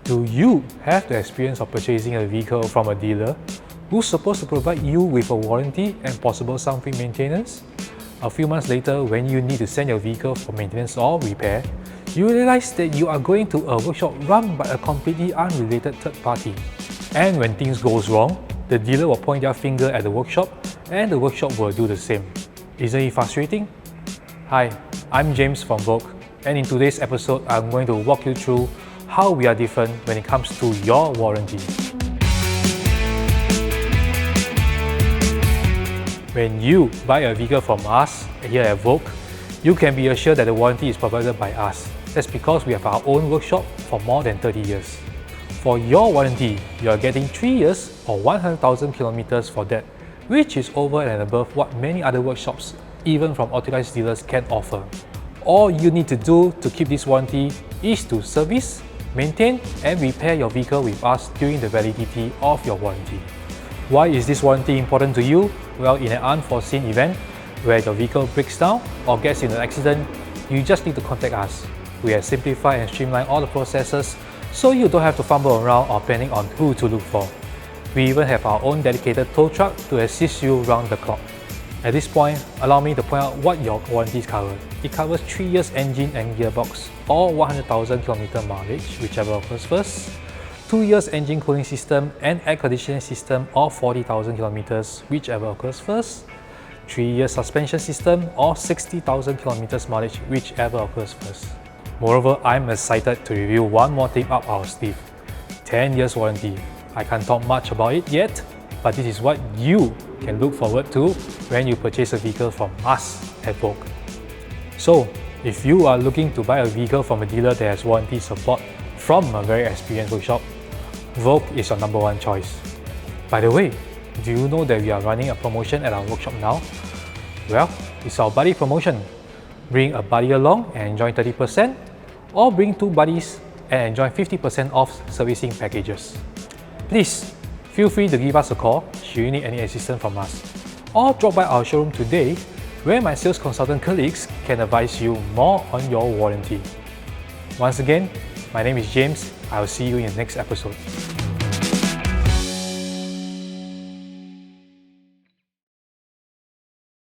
Do you have the experience of purchasing a vehicle from a dealer who's supposed to provide you with a warranty and possible some free maintenance? A few months later, when you need to send your vehicle for maintenance or repair, you realize that you are going to a workshop run by a completely unrelated third party. And when things goes wrong, the dealer will point their finger at the workshop and the workshop will do the same. Isn't it frustrating? Hi, I'm James from VAuG, and in today's episode, I'm going to walk you through how we are different when it comes to your warranty. When you buy a vehicle from us here at VAuG, you can be assured that the warranty is provided by us. That's because we have our own workshop for more than 30 years. For your warranty, you are getting 3 years or 100,000 kilometers for that, which is over and above what many other workshops, even from authorized dealers, can offer. All you need to do to keep this warranty is to service, maintain and repair your vehicle with us during the validity of your warranty. Why is this warranty important to you? Well, in an unforeseen event where your vehicle breaks down or gets in an accident, you just need to contact us. We have simplified and streamlined all the processes so you don't have to fumble around or panic on who to look for. We even have our own dedicated tow truck to assist you round the clock. At this point, allow me to point out what your warranty covers. It covers 3 years engine and gearbox, or 100,000 km mileage, whichever occurs first, 2 years engine cooling system and air conditioning system, or 40,000 km, whichever occurs first, 3 years suspension system, or 60,000 km mileage, whichever occurs first. Moreover, I'm excited to review one more thing up our sleeve: 10 years warranty. I can't talk much about it yet, but this is what you can look forward to when you purchase a vehicle from us at VAuG. So, if you are looking to buy a vehicle from a dealer that has warranty support from a very experienced workshop, VAuG is your number one choice. By the way, do you know that we are running a promotion at our workshop now? Well, it's our buddy promotion. Bring a buddy along and enjoy 30%, or bring 2 buddies and enjoy 50% off servicing packages. Please feel free to give us a call should you need any assistance from us, or drop by our showroom today where my sales consultant colleagues can advise you more on your warranty. Once again, my name is James. I will see you in the next episode.